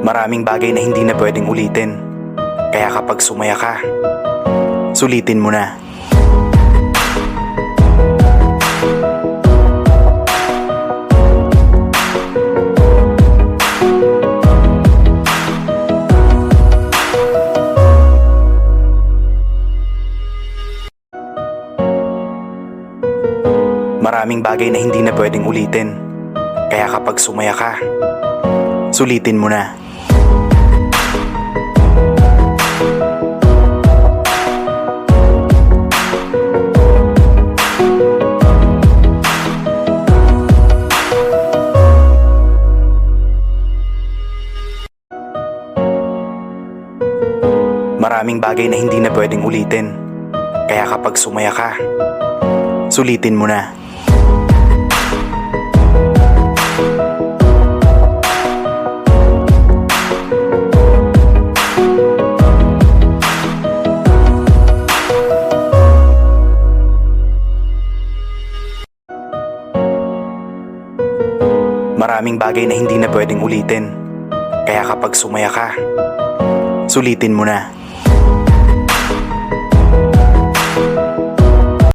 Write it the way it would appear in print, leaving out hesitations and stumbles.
Maraming bagay na hindi na pwedeng ulitin. Kaya kapag sumaya ka, sulitin mo na. Maraming bagay na hindi na pwedeng ulitin. Kaya kapag sumaya ka, sulitin mo na. Maraming bagay na hindi na pwedeng ulitin. Kaya kapag sumaya ka, sulitin mo na. Maraming bagay na hindi na pwedeng ulitin. Kaya kapag sumaya ka, sulitin mo na.